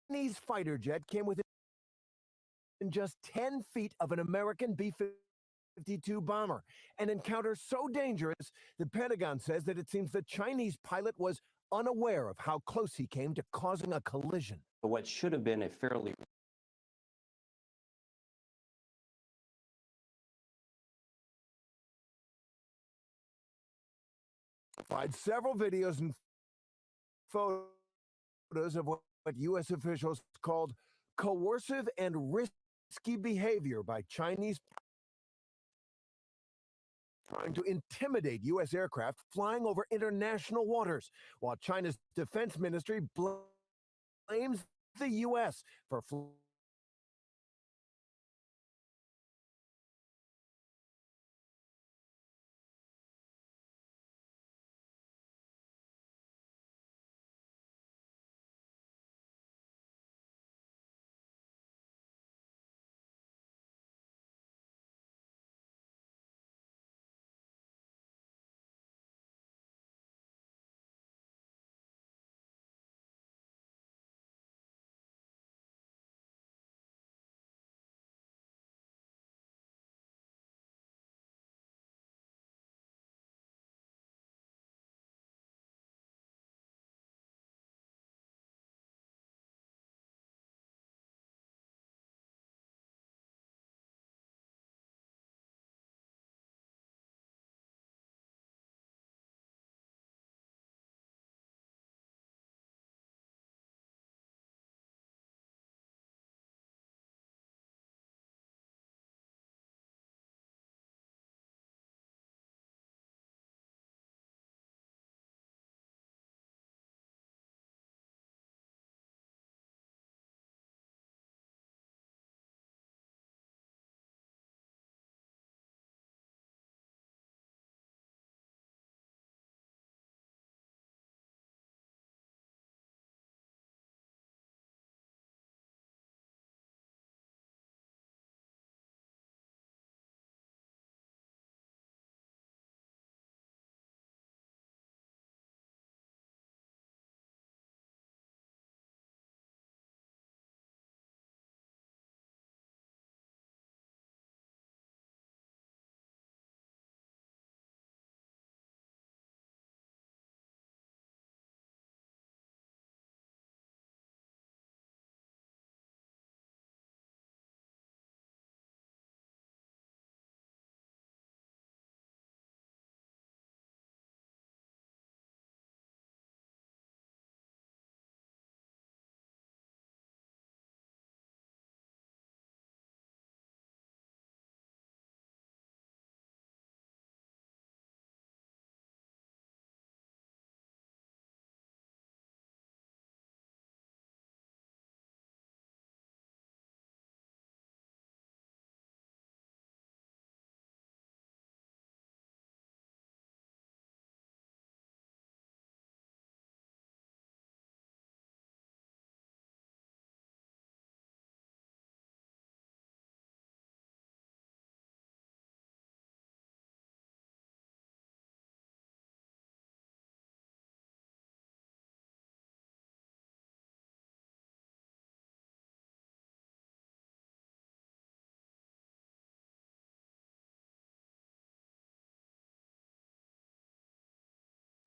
Chinese fighter jet came within just 10 feet of an American B-52 bomber. An encounter so dangerous, the Pentagon says that it seems the Chinese pilot was unaware of how close he came to causing a collision. But what should have been a fairly Several videos and photos of what U.S. officials called coercive and risky behavior by Chinese trying to intimidate U.S. aircraft flying over international waters, while China's defense ministry blames the U.S. for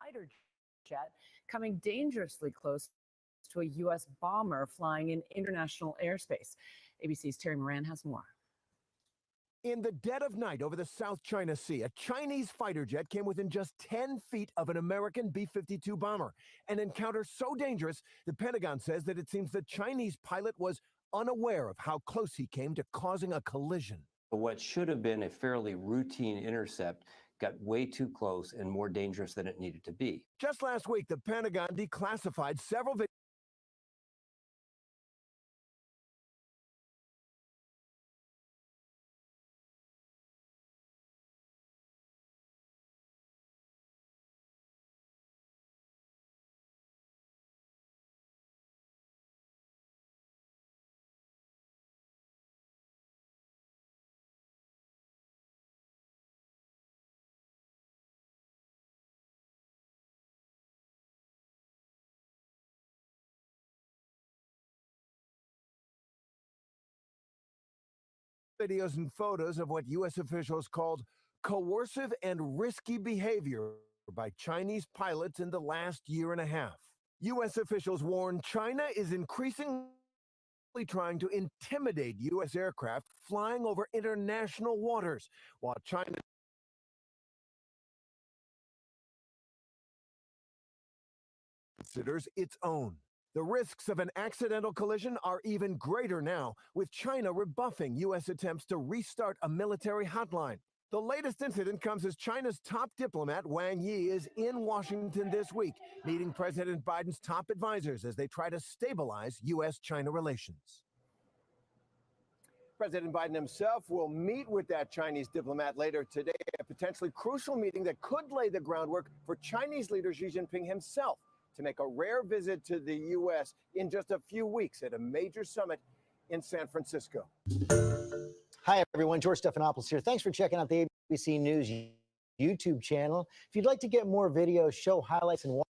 fighter jet coming dangerously close to a U.S. bomber flying in international airspace. ABC's Terry Moran has more. In the dead of night over the South China Sea, a Chinese fighter jet came within just 10 feet of an American B-52 bomber. An encounter so dangerous, the Pentagon says that it seems the Chinese pilot was unaware of how close he came to causing a collision. But what should have been a fairly routine intercept got way too close and more dangerous than it needed to be. Just last week, the Pentagon declassified several videos Videos and photos of what U.S. officials called coercive and risky behavior by Chinese pilots in the last year and a half. U.S. officials warn China is increasingly trying to intimidate U.S. aircraft flying over international waters, while China considers its own. The risks of an accidental collision are even greater now, with China rebuffing U.S. attempts to restart a military hotline. The latest incident comes as China's top diplomat, Wang Yi, is in Washington this week, meeting President Biden's top advisors as they try to stabilize U.S.-China relations. President Biden himself will meet with that Chinese diplomat later today, a potentially crucial meeting that could lay the groundwork for Chinese leader Xi Jinping himself to make a rare visit to the U.S. in just a few weeks at a major summit in San Francisco. Hi, everyone. George Stephanopoulos here. Thanks for checking out the ABC News YouTube channel. If you'd like to get more videos, show highlights, and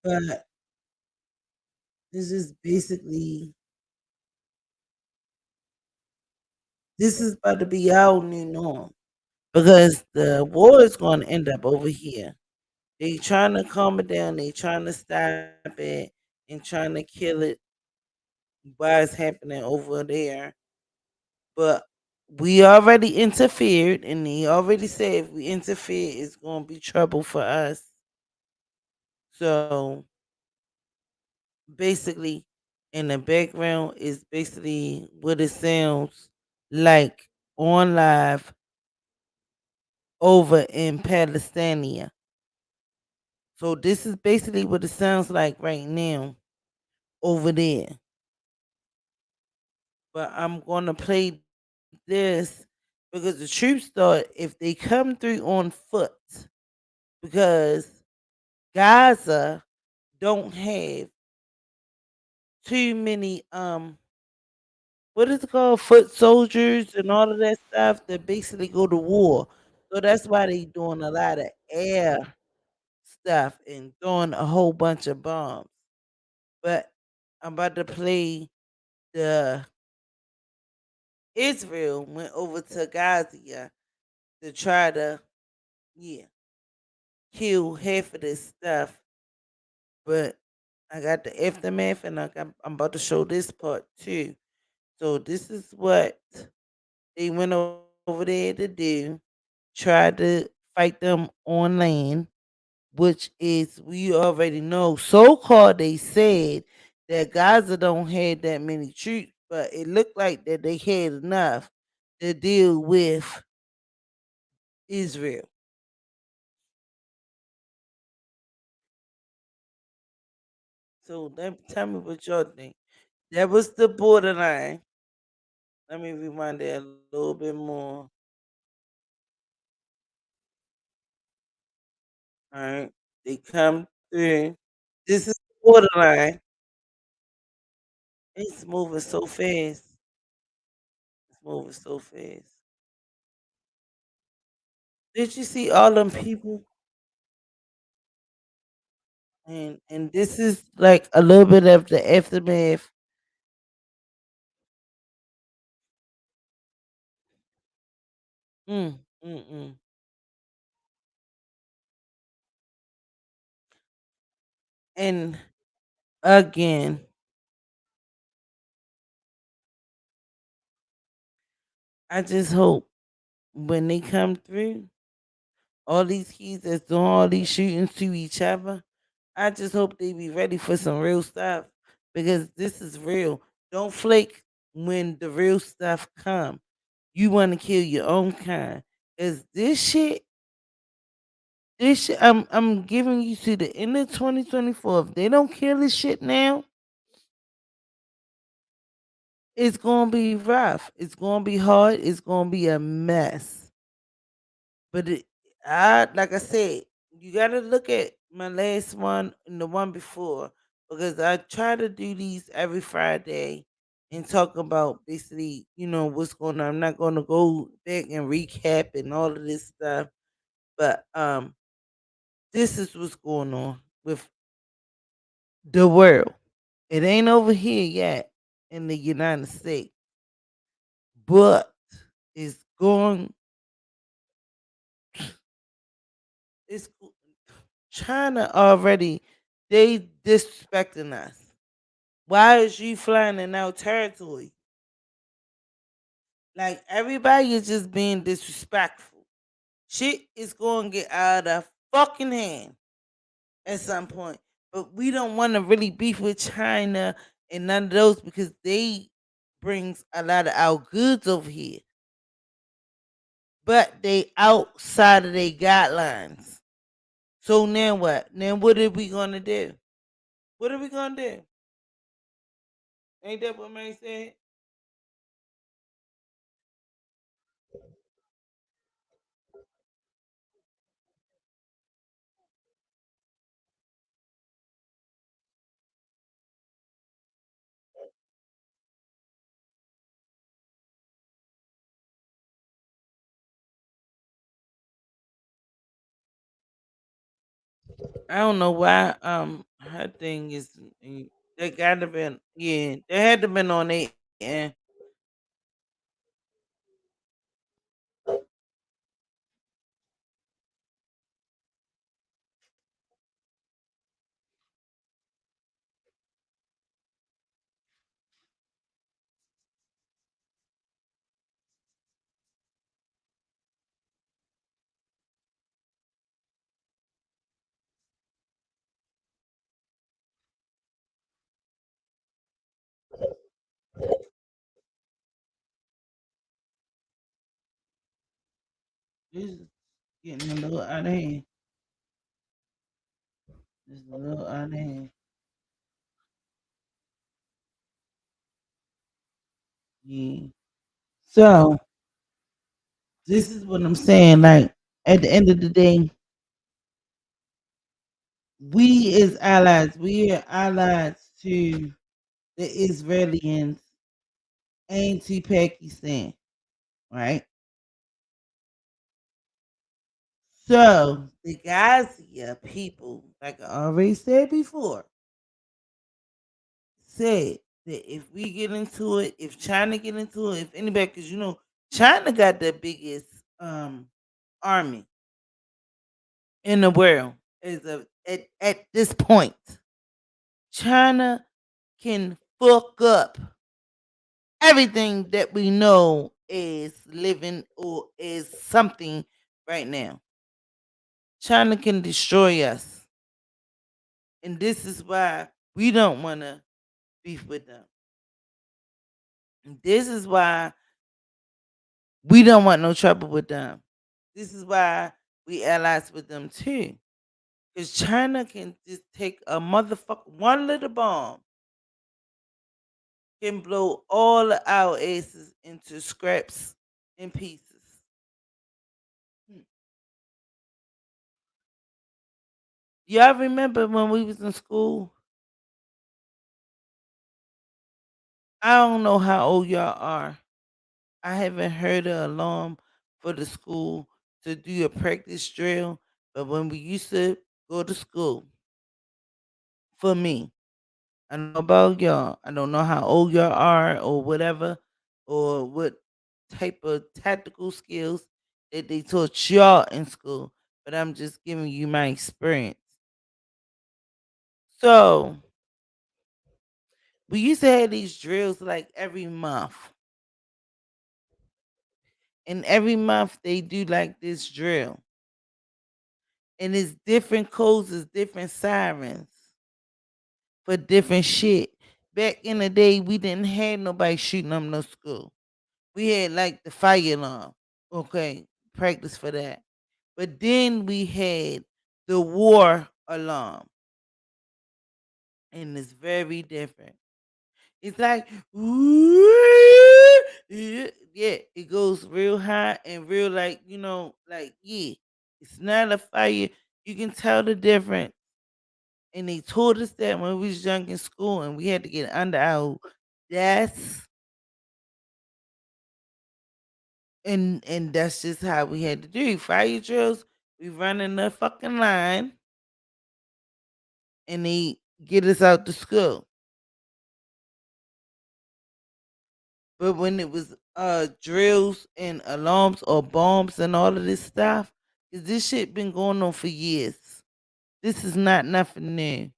But this is basically this is about to be our new norm because the war is going to end up over here. They trying to calm it down. They trying to stop it and trying to kill it while it's happening over there. But we already interfered, and he already said if we interfere, it's going to be trouble for us. So basically, in the background is basically what it sounds like on live over in Palestinian. So this is basically what it sounds like right now over there. But I'm gonna play this because the troops thought if they come through on foot, because Gaza don't have too many what is it called, foot soldiers and all of that stuff that basically go to war. So that's why they doing a lot of air stuff and throwing a whole bunch of bombs. But I'm about to play the Israel went over to Gaza to try to yeah kill half of this stuff. But I got the aftermath and I'm about to show this part too. So this is what they went over there to do. Try to fight them on land, which is we already know. So called they said that Gaza don't have that many troops, but it looked like that they had enough to deal with Israel. So tell me what y'all think. That was the borderline. Let me rewind that a little bit more. All right. They come through. This is the borderline. It's moving so fast. It's moving so fast. Did you see all them people? And this is like a little bit of the aftermath. Mm, mm, mm. And again, I just hope when they come through, all these kids that's doing all these shootings to each other, I just hope they be ready for some real stuff because this is real. Don't flake when the real stuff come. You want to kill your own kind. Is this shit I'm giving you to the end of 2024. If they don't kill this shit now, it's gonna be rough. It's gonna be hard. It's gonna be a mess. But like I said, you gotta look at my last one and the one before, because I try to do these every Friday and talk about basically, what's going on. I'm not gonna go back and recap and all of this stuff, but this is what's going on with the world. It ain't over here yet in the United States, but it's going. It's China already. They disrespecting us. Why is you flying in our territory? Like everybody is just being disrespectful. Shit is going to get out of fucking hand at some point. But we don't want to really beef with China and none of those because they brings a lot of our goods over here. But they outside of their guidelines. So now what? Now what are we gonna do? What are we gonna do? Ain't that what man said? I don't know why her thing is they gotta been they had to been on it and this is getting a little out of hand. This is a little out of hand. Yeah. So this is what I'm saying. Like at the end of the day, we as allies, we are allies to the Israelis anti-Pakistan, right? So the Gaza people, like I already said before, said that if we get into it, if China get into it, if anybody, because China got the biggest army in the world at this point. China can fuck up everything that we know is living or is something right now. China can destroy us. And this is why we don't want to beef with them. And this is why we don't want no trouble with them. This is why we allies with them too. Because China can just take a motherfucker, one little bomb can blow all of our asses into scraps and pieces. Hmm. Y'all remember when we was in school? I don't know how old y'all are. I haven't heard an alarm for the school to do a practice drill, but when we used to go to school, for me, I don't know about y'all. I don't know how old y'all are or whatever, or what type of tactical skills that they taught y'all in school, but I'm just giving you my experience. So we used to have these drills like every month. And every month they do like this drill. And it's different codes, it's different sirens for different shit. back in the day, we didn't have nobody shooting up no school. We had like the fire alarm, okay, practice for that. But then we had the war alarm, and it's very different. It's like, yeah, it goes real high and real like, like, yeah, it's not a fire. You can tell the difference. And they told us that when we was young in school and we had to get under our desks. And that's just how we had to do fire drills. We run in the fucking line and they get us out to school. But when it was drills and alarms or bombs and all of this stuff, 'cause this shit been going on for years. This is not nothing new.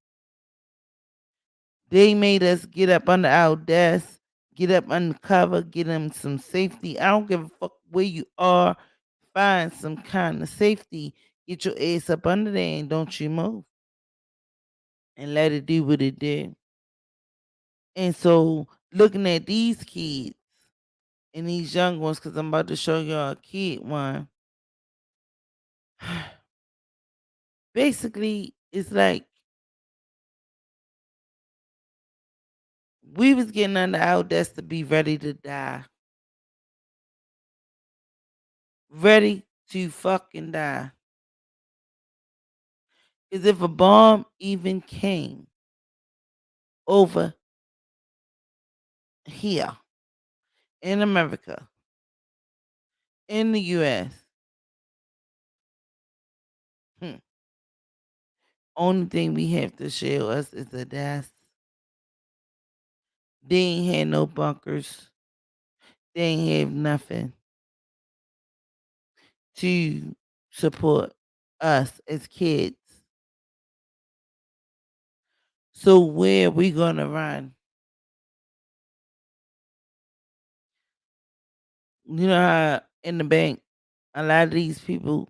They made us get up under our desk, get up under cover, get them some safety. I don't give a fuck where you are. Find some kind of safety. Get your ass up under there and don't you move. And let it do what it did. And so looking at these kids and these young ones, because I'm about to show y'all a kid one. Basically, it's like we was getting under our desk to be ready to die. Ready to fucking die. Because if a bomb even came over here in America, in the US, only thing we have to shield us is a death. They ain't had no bunkers. They ain't have nothing to support us as kids. So where we gonna run? You know how in the bank, a lot of these people,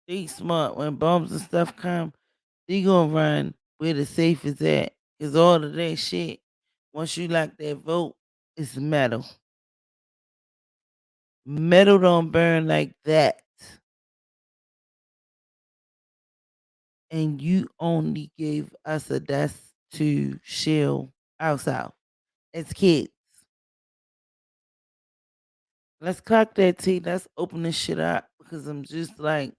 they smart. When bombs and stuff come, they gonna run where the safe is at. Cause all of that shit, once you lock that vote, it's metal. Metal don't burn like that. And you only gave us a desk to shield ourselves as kids. Let's clock that T. Let's open this shit up because I'm just like,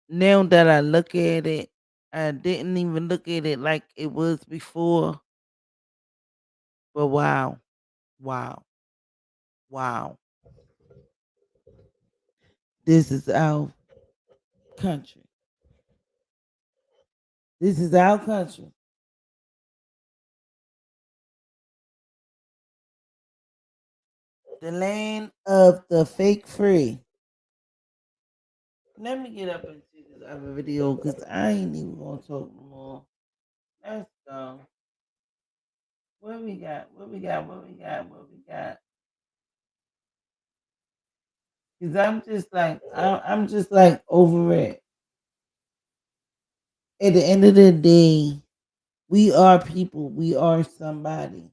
now that I look at it, I didn't even look at it like it was before. But wow, wow, wow. This is our country. This is our country. The land of the fake free. Let me get up and see this other video because I ain't even gonna talk no more. Let's go. What we got? What we got? What we got? What we got? Because I'm just like over it. At the end of the day, we are people. We are somebody.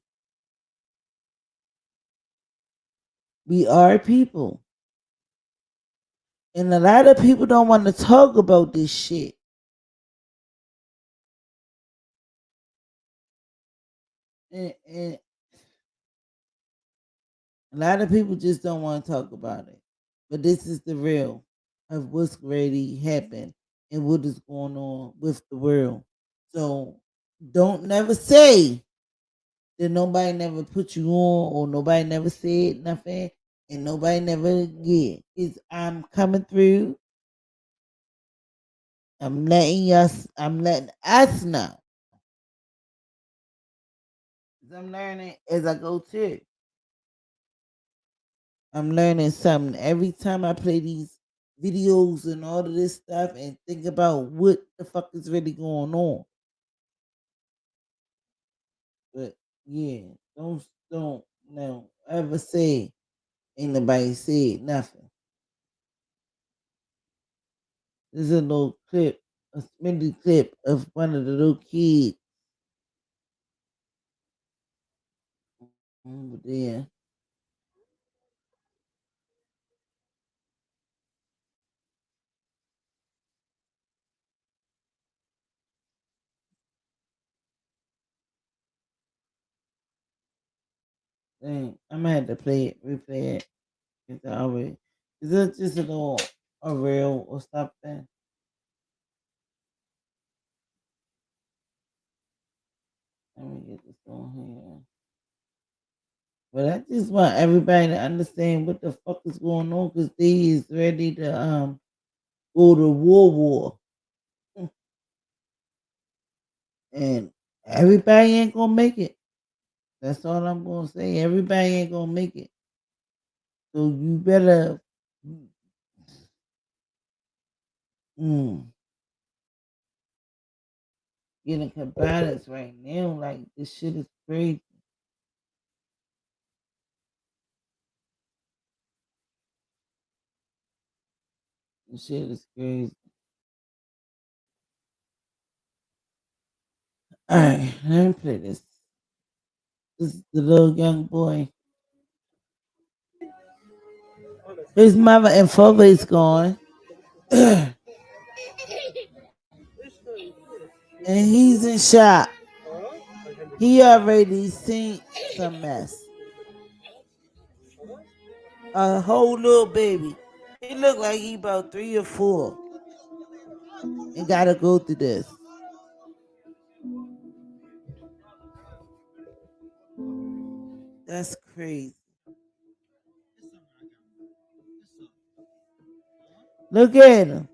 We are people. And a lot of people don't want to talk about this shit. And a lot of people just don't want to talk about it. But this is the real of what's really happened and what is going on with the world. So don't never say that nobody never put you on or nobody never said nothing and nobody never get. Is I'm coming through. I'm letting us know. I'm learning as I go too. I'm learning something every time I play these videos and all of this stuff and think about what the fuck is really going on. But yeah, don't no ever say ain't nobody said nothing. This is a little clip, a sminty clip of one of the little kids over there. Dang, I'm gonna have to replay it. It's already. Is it just a little a real or something? Let me get this on here. But I just want everybody to understand what the fuck is going on because they is ready to go to war. And everybody ain't gonna make it. That's all I'm gonna say. Everybody ain't gonna make it. So you better get in combatants right now. Like this shit is crazy. This shit is crazy. Alright, let me play this. This is the little young boy. His mother and father is gone. And he's in shock. He already seen some mess. A whole little baby. He looked like he about 3 or 4. And gotta go through this. That's crazy. Look at him.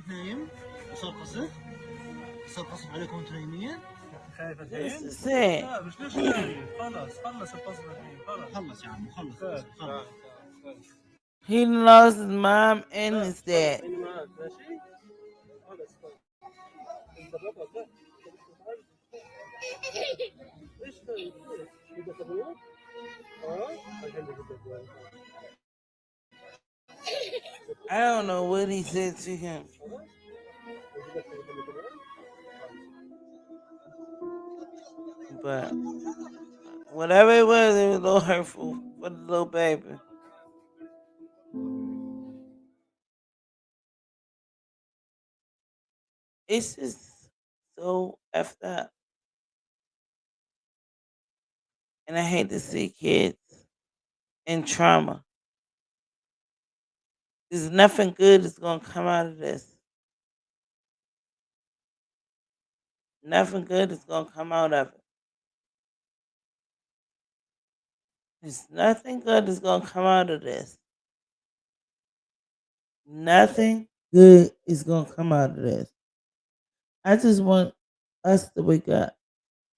نايم وصار قصف عليكم وانتم نايمين خايف This is sad. لا مش ليش خايف خلص القصف الحين خلص يا عم خلص He lost his mom and his dad. ماشي خلص ايش بدك ابوك؟ الحين بدك I don't know what he said to him. But whatever it was a little hurtful for the little baby. It's just so effed up. And I hate to see kids in trauma. There's nothing good that's going to come out of this. Nothing good is going to come out of it. There's nothing good that's going to come out of this. Nothing good is going to come out of this. I just want us to wake up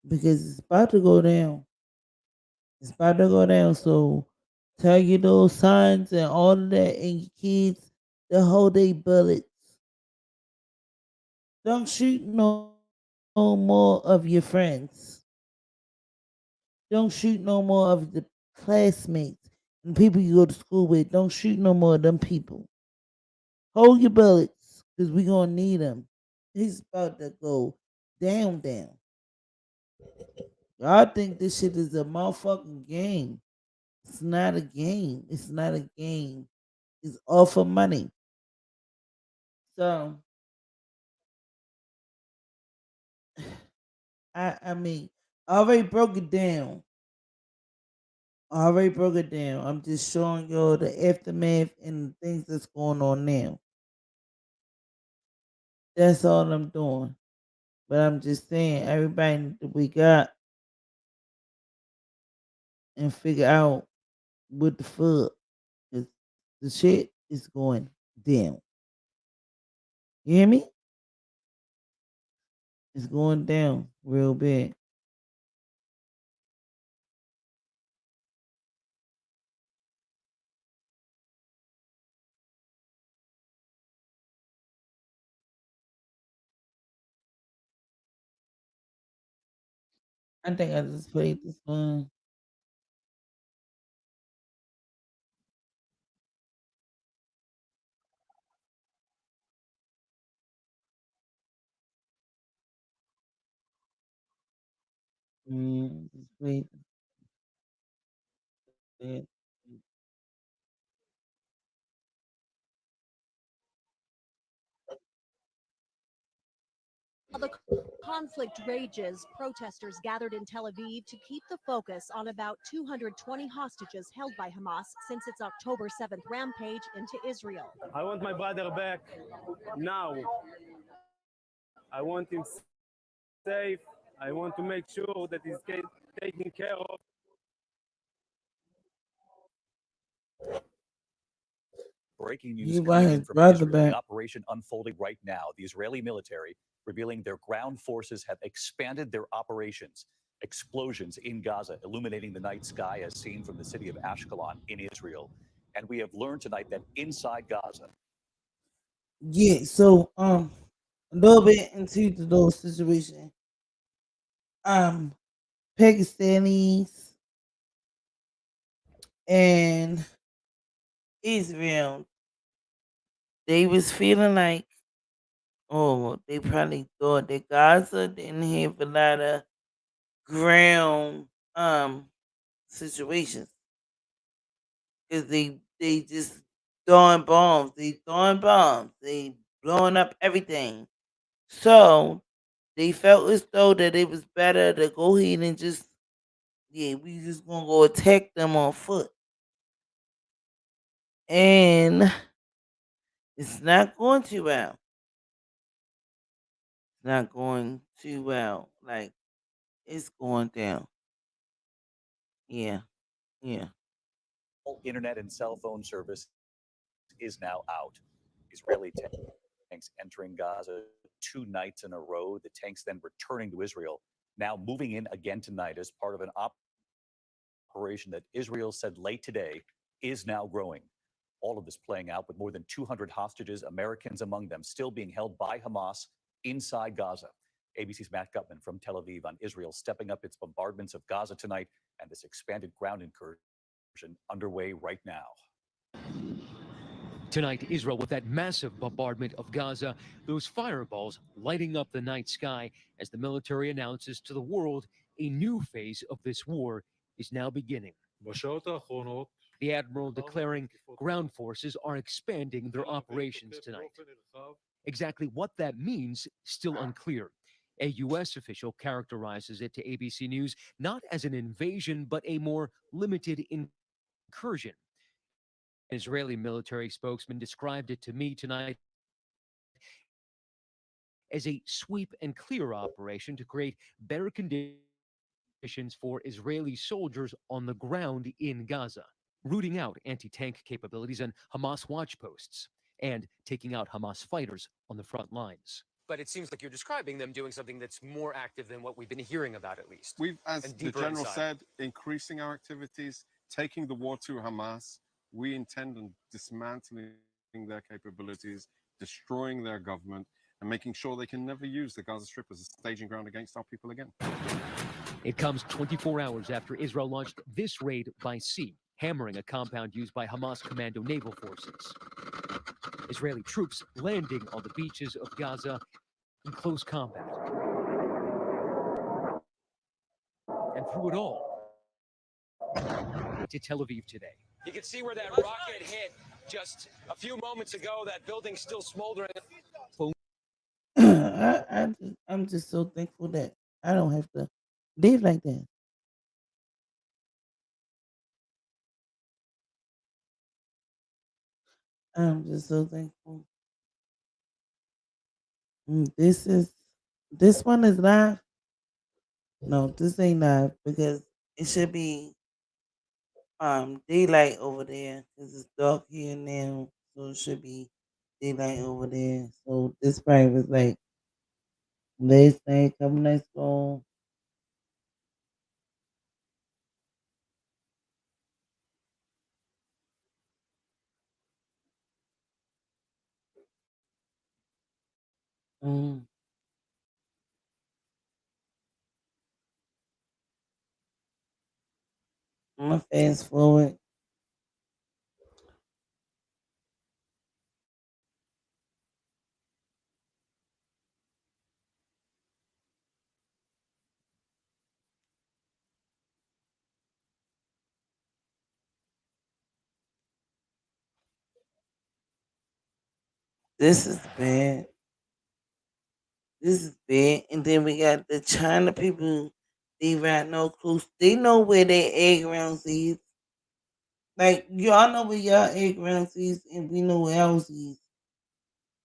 because it's about to go down. It's about to go down. So tell your little sons and all of that and your kids to hold their bullets. Don't shoot no more of your friends. Don't shoot no more of the classmates and people you go to school with. Don't shoot no more of them people. Hold your bullets because we're going to need them. It's about to go down. Y'all think this shit is a motherfucking game. It's not a game. It's not a game. It's all for money. So, I mean, I already broke it down. I'm just showing y'all the aftermath and the things that's going on now. That's all I'm doing. But I'm just saying, everybody need to wake up and figure out what the fuck. 'Cause the shit is going down. You hear me? It's going down real bad. I think I just played this one. Wait, wait. While the conflict rages, protesters gathered in Tel Aviv to keep the focus on about 220 hostages held by Hamas since its October 7th rampage into Israel. I want my brother back now. I want him safe. I want to make sure that he's taken care of. Breaking news You want coming his in from brother Israel. The back. operation unfolding right now. The Israeli military revealing their ground forces have expanded their operations. Explosions in Gaza illuminating the night sky as seen from the city of Ashkelon in Israel. And we have learned tonight that inside Gaza, Yeah, so a little bit into the little situation. Pakistanis and Israel, they was feeling like, oh, they probably thought that Gaza didn't have a lot of ground situations because they just throwing bombs, they blowing up everything. So they felt as though that it was better to go ahead and just, yeah, we just gonna go attack them on foot. And it's not going too well. It's not going too well. Like, it's going down. Yeah, yeah. all internet and cell phone service is now out. Israeli tanks entering Gaza 2 nights in a row. The tanks then returning to Israel, now moving in again tonight as part of an operation that Israel said late today is now growing. All of this playing out with more than 200 hostages, Americans among them, still being held by Hamas inside Gaza. ABC's Matt Gutman from Tel Aviv on Israel stepping up its bombardments of Gaza tonight and this expanded ground incursion underway right now. Tonight, Israel with that massive bombardment of Gaza, those fireballs lighting up the night sky as the military announces to the world a new phase of this war is now beginning. The admiral declaring ground forces are expanding their operations tonight. Exactly what that means, still unclear. A U.S. official characterizes it to ABC News not as an invasion, but a more limited incursion. An Israeli military spokesman described it to me tonight as a sweep and clear operation to create better conditions for Israeli soldiers on the ground in Gaza, rooting out anti-tank capabilities and Hamas watch posts, and taking out Hamas fighters on the front lines. But it seems like you're describing them doing something that's more active than what we've been hearing about, at least. We've, as and the deeper general inside. said, increasing our activities, taking the war to Hamas. We intend on dismantling their capabilities, destroying their government, and making sure they can never use the Gaza Strip as a staging ground against our people again. It comes 24 hours after Israel launched this raid by sea, hammering a compound used by Hamas commando naval forces. Israeli troops landing on the beaches of Gaza in close combat. And through it all, to Tel Aviv today. You can see where that rocket hit just a few moments ago. That building's still smoldering. I'm just so thankful that I don't have to live like that. I'm just so thankful. This one is live. No, this ain't live because it should be daylight over there because it's dark here now, so it should be daylight over there. So this probably was like last night, couple nights ago. Mm. I'm gonna fast forward. This is bad. This is bad. And then we got the China people. They ride no clues. They know where their egg rounds is. Like y'all know where y'all egg rounds is, and we know where ours is.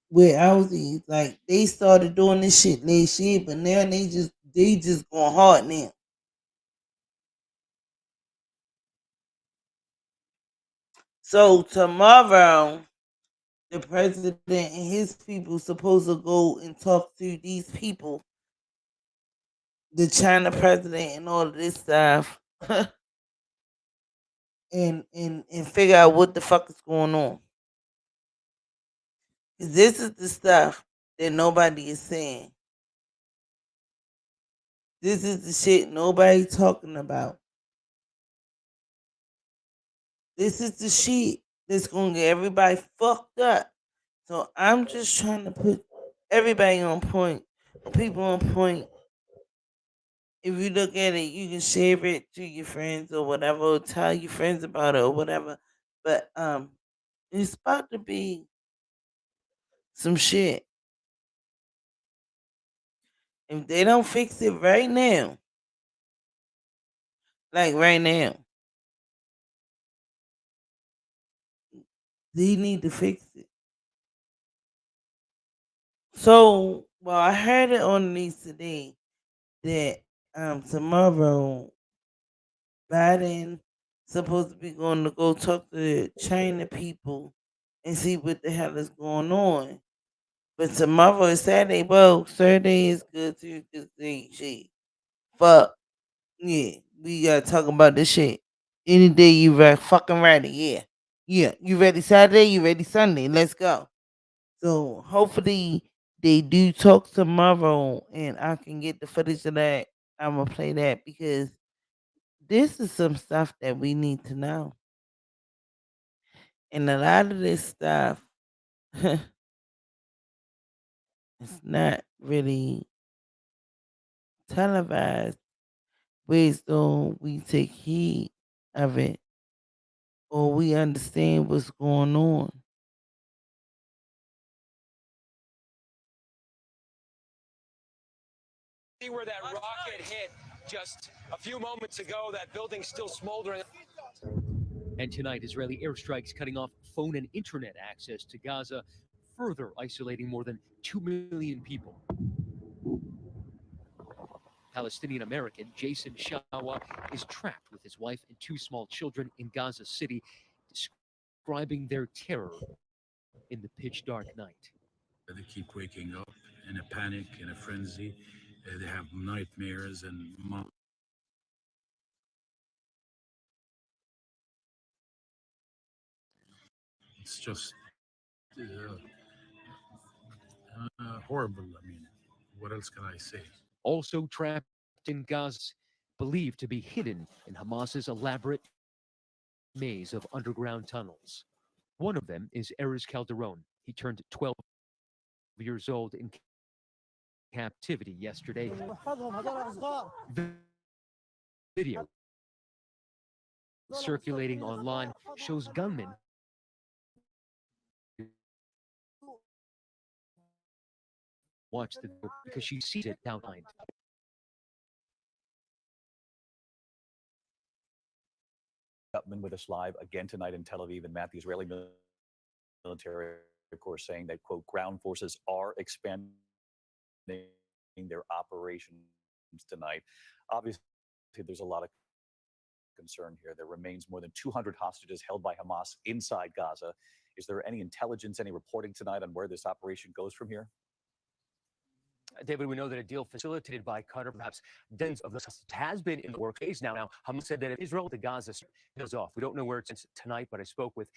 Where ours is. Like they started doing this shit last year, but now they just going hard now. So tomorrow, the president and his people supposed to go and talk to these people, the China president and all of this stuff, and figure out what the fuck is going on. 'Cause this is the stuff that nobody is saying. This is the shit nobody talking about. This is the shit that's gonna get everybody fucked up. So I'm just trying to put everybody on point, people on point. If you look at it, you can share it to your friends or whatever, or tell your friends about it or whatever. But it's about to be some shit. If they don't fix it right now, like right now, they need to fix it. So, well, I heard it on the news today that tomorrow Biden supposed to be going to go talk to the China people and see what the hell is going on. But tomorrow is Saturday. Well, Saturday is good too because they shit. Fuck yeah, we gotta talk about this shit. Any day you fucking ready, yeah, yeah. You ready Saturday? You ready Sunday? Let's go. So hopefully they do talk tomorrow, and I can get the footage of that. I'm gonna play that because this is some stuff that we need to know, and a lot of this stuff, it's not really televised. Ways though we take heed of it or we understand what's going on. See where that rocket hit just a few moments ago. That building's still smoldering. And tonight, Israeli airstrikes cutting off phone and internet access to Gaza, further isolating more than 2 million people. Palestinian American Jason Shawa is trapped with his wife and 2 small children in Gaza City, describing their terror in the pitch dark night. They keep waking up in a panic, in a frenzy. They have nightmares and it's just horrible. I mean, what else can I say? Also trapped in Gaza, believed to be hidden in Hamas's elaborate maze of underground tunnels. One of them is Erez Calderon. He turned 12 years old in captivity yesterday. Video circulating online shows gunmen watch the video because she sees it down behind. Gutman with us live again tonight in Tel Aviv, and Matt, the Israeli military, of course, saying that, quote, ground forces are expanding their operations tonight. Obviously, there's a lot of concern here. There remains more than 200 hostages held by Hamas inside Gaza. Is there any intelligence, any reporting tonight on where this operation goes from here? David, we know that a deal facilitated by Qatar, perhaps dozens of this has been in the works days now. Now, Hamas said that if Israel to Gaza goes off, we don't know where it's tonight, but I spoke with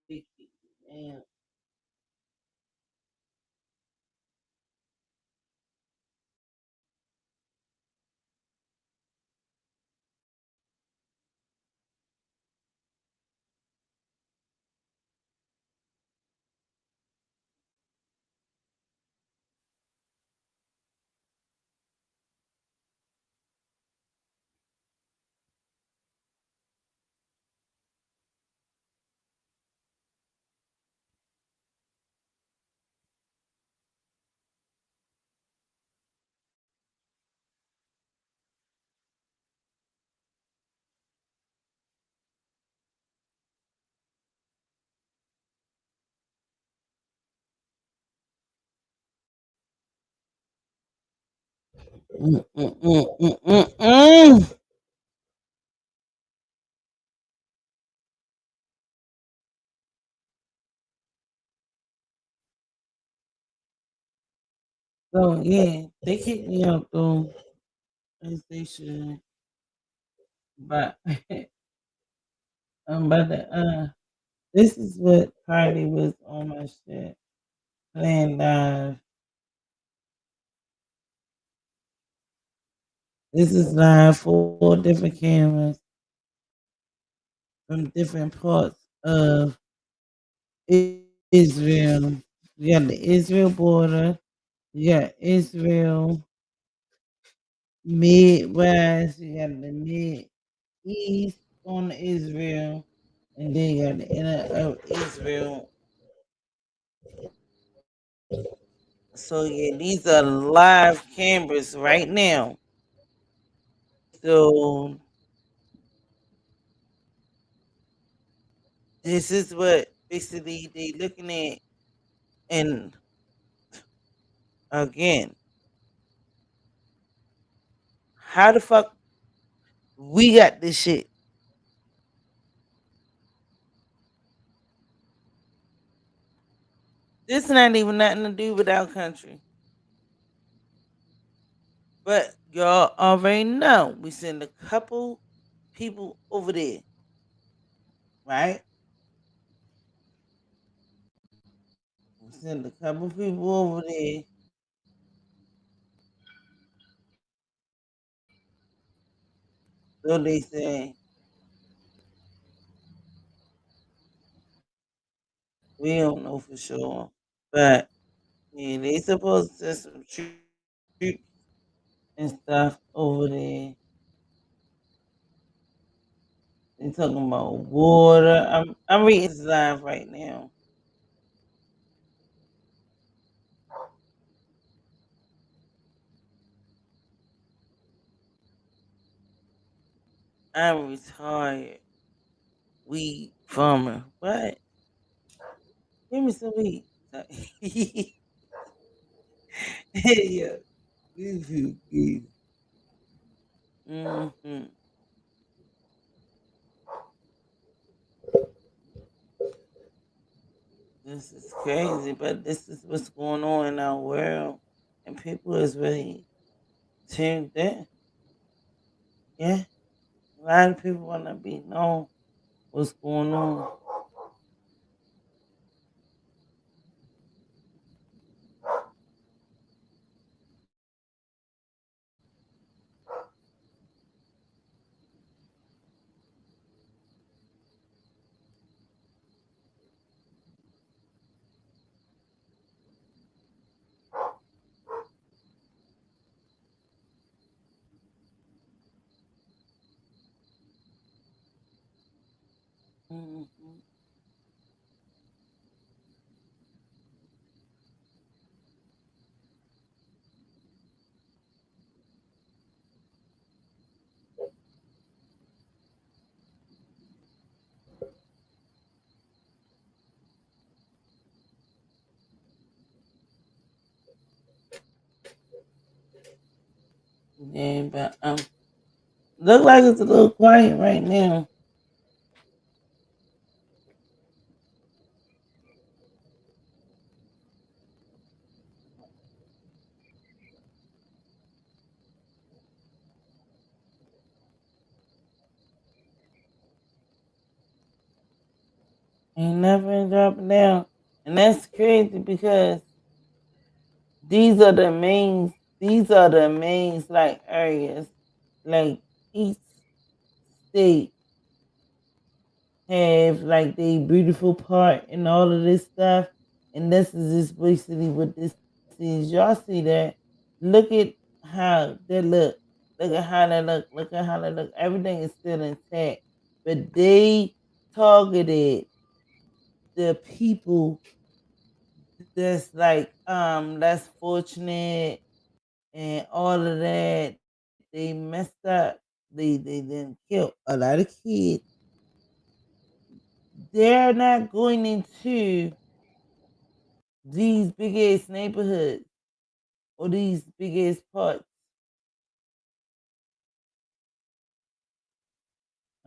Yeah. Mm, mm, mm, mm, mm, mm. So yeah, they kicked me out though, as they should. But but this is what party was on my shit playing live. This is live, 4 different cameras from different parts of Israel. You got the Israel border. You got Israel Midwest. You got the Mid East on Israel, and then you got the inner of Israel. So yeah, these are live cameras right now. So this is what basically they looking at, and again, how the fuck we got this shit? This not even nothing to do with our country. But y'all already know we send a couple people over there, right? We send a couple people over there. So they say we don't know for sure. But yeah, they supposed to send some troops and stuff over there. They talking about water. I'm reading this live right now. I'm retired. Weed farmer. What? Give me some weed. Yeah. Mm-hmm. This is crazy, but this is what's going on in our world, and people is really tuned in. Yeah, a lot of people want to be know what's going on. Mhm. Yeah, but look like it's a little quiet right now. Ain't never dropping down. And that's crazy because these are the main like areas. Like each state have like the beautiful part and all of this stuff. And this is just basically what this is. Y'all see that? Look at how they look. Look at how they look. Look at how they look. Everything is still intact. But they targeted the people that's like less fortunate and all of that. They messed up. They didn't kill a lot of kids. They're not going into these big ass neighborhoods or these big ass parts.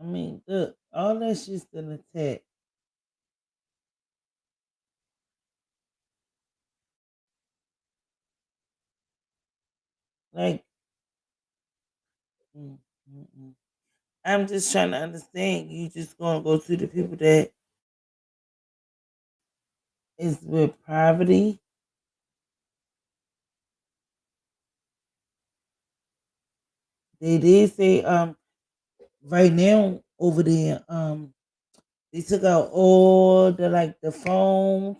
I mean, look, all that shit's an attack. Like, mm, mm, mm. I'm just trying to understand. You just gonna go to the people that is with poverty. They did say right now over there they took out all the like the phones,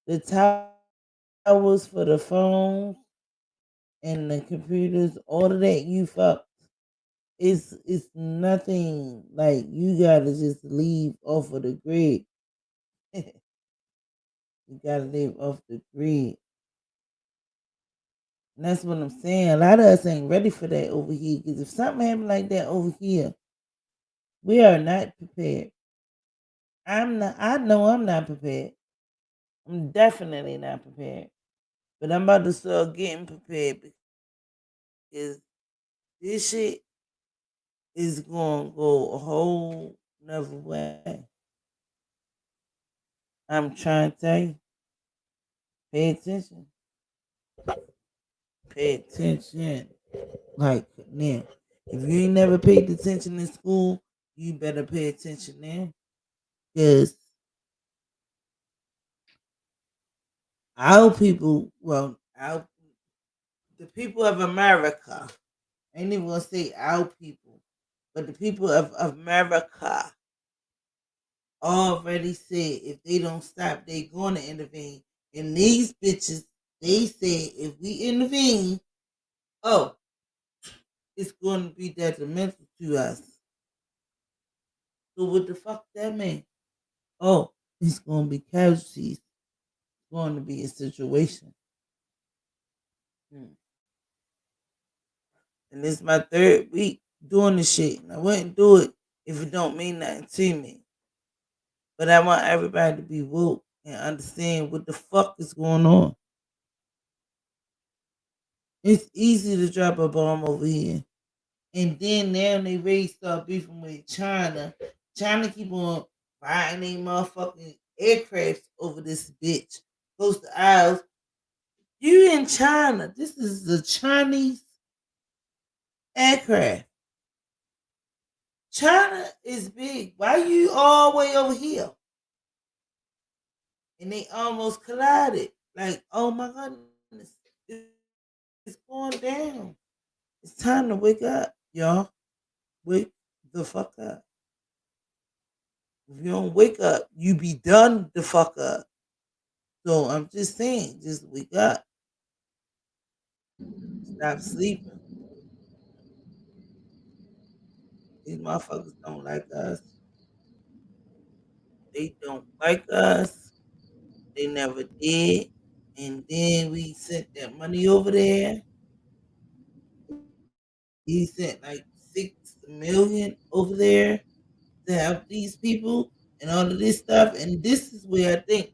the towers for the phones and the computers, all of that you fucked. It's nothing like you gotta just leave off of the grid. You gotta leave off the grid. And that's what I'm saying. A lot of us ain't ready for that over here. Because if something happen like that over here, we are not prepared. I'm not. I know I'm not prepared. I'm definitely not prepared. But I'm about to start getting prepared because this shit is gonna go a whole nother way. I'm trying to tell you, pay attention. Pay attention. Like now, if you ain't never paid attention in school, you better pay attention now. Because our people, well, the people of America, I ain't even gonna say our people, but the people of America already said if they don't stop, they gonna intervene. And these bitches, they said if we intervene, oh, it's gonna be detrimental to us. So what the fuck that mean? Oh, it's gonna be casualties. It's going to be a situation. And this is my third week doing this shit. And I wouldn't do it if it don't mean nothing to me. But I want everybody to be woke and understand what the fuck is going on. It's easy to drop a bomb over here. And then now they ready to start beefing with China. China keep on buying they motherfucking aircrafts over this bitch. Close to ours. You in China. This is the Chinese aircraft. China is big. Why you all the way over here? And they almost collided. Like, oh my goodness. It's going down. It's time to wake up, y'all. Wake the fuck up. If you don't wake up, you be done the fuck up. So I'm just saying, just wake up. Stop sleeping. These motherfuckers don't like us. They don't like us. They never did. And then we sent that money over there. He sent like 6 million over there to help these people and all of this stuff. And this is where I think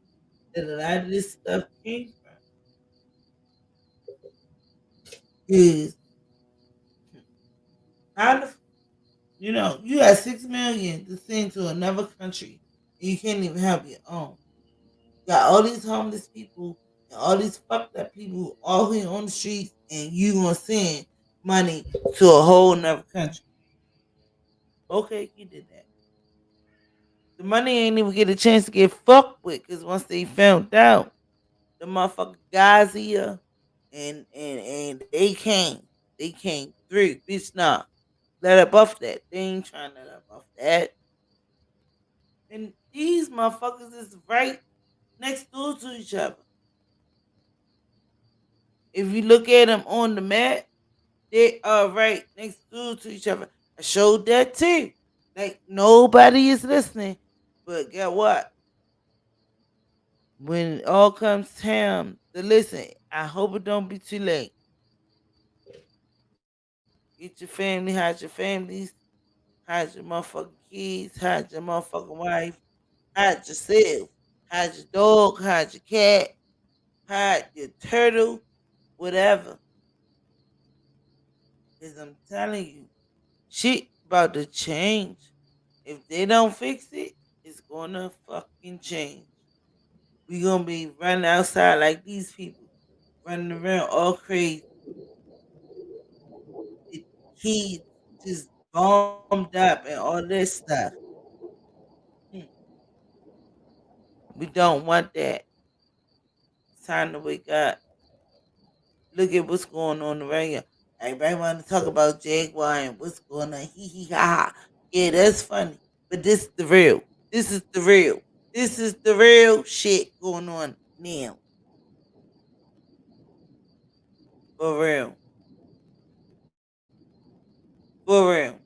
that a lot of this stuff came from. Is how the you got 6 million to send to another country and you can't even help your own. You got all these homeless people and all these fucked up people all here on the streets and you gonna send money to a whole nother country. Okay, you did that. The money ain't even get a chance to get fucked with because once they found out the motherfucker Gaza and they came through. Bitch, nah, let up off that. They ain't trying to let up off that. And these motherfuckers is right next door to each other. If you look at them on the map, they are right next door to each other. I showed that too. Like nobody is listening. But get what? When it all comes time to listen, I hope it don't be too late. Get your family, hide your families, hide your motherfucking kids, hide your motherfucking wife, hide yourself, hide your dog, hide your cat, hide your turtle, whatever. Cause I'm telling you, shit about to change. If they don't fix it, it's gonna fucking change. We gonna be running outside like these people, running around all crazy. The kids just bombed up and all this stuff. Hmm. We don't want that. It's time to wake up. Look at what's going on around here. Everybody want to talk about Jaguar and what's going on. Hee hee ha ha. Yeah, that's funny. But this is the real. This is the real. This is the real shit going on now. For real. For real.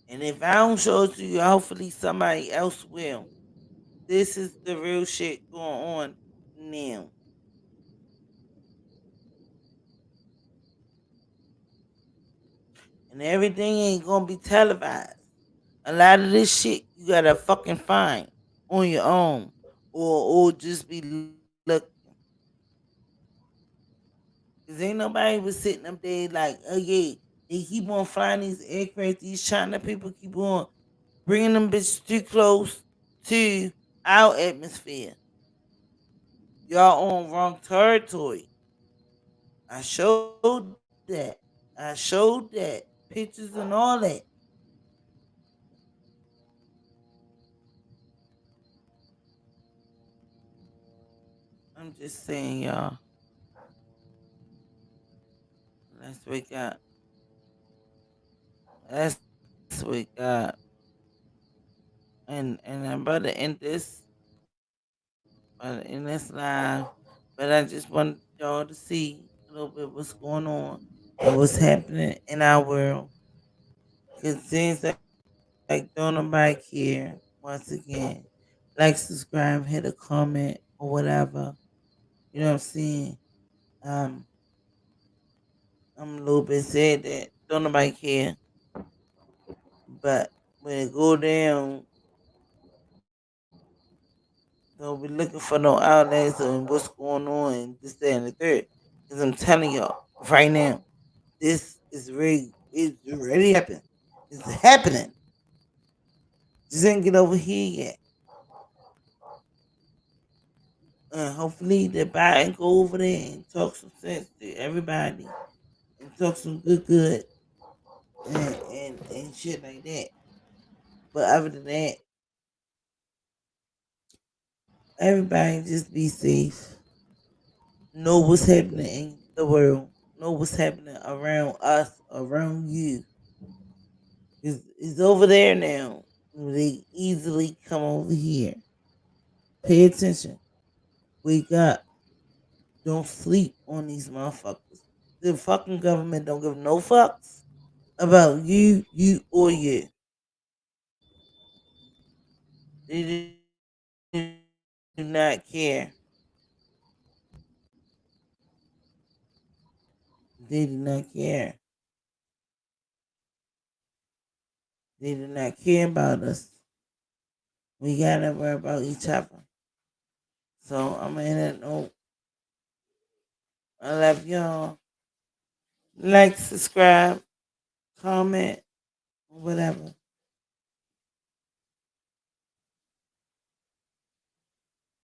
And if I don't show it to you, hopefully somebody else will. This is the real shit going on now. And everything ain't gonna be televised. A lot of this shit you gotta fucking find on your own, or just be looking. Cause ain't nobody was sitting up there like, oh yeah, they keep on flying these aircraft. These China people keep on bringing them bitches too close to our atmosphere. Y'all on wrong territory. I showed that. I showed that pictures and all that. I'm just saying, y'all. Let's wake up. Let's wake up. And I'm about to end this, in this live, but I just want y'all to see a little bit what's going on and what's happening in our world. Cause it seems like don't nobody care. Once again, like, subscribe, hit a comment or whatever. You know what I'm saying? Um, I'm a little bit sad that don't nobody care, but when it go down, don't be looking for no outlets and what's going on and this, that, and the third. Because I'm telling y'all right now, this is really, it's already happening. It's happening. Just ain't get over here yet. And hopefully the Biden go over there and talk some sense to everybody and talk some good and shit like that. But other than that, everybody just be safe. Know what's happening in the world. Know what's happening around us, around you. It's over there now. They easily come over here. Pay attention. Wake up. Don't sleep on these motherfuckers. The fucking government don't give no fucks about you or you. They do not care. They do not care. They do not care about us. We gotta worry about each other. So I'm in that note. I love y'all. Like, subscribe, comment, whatever.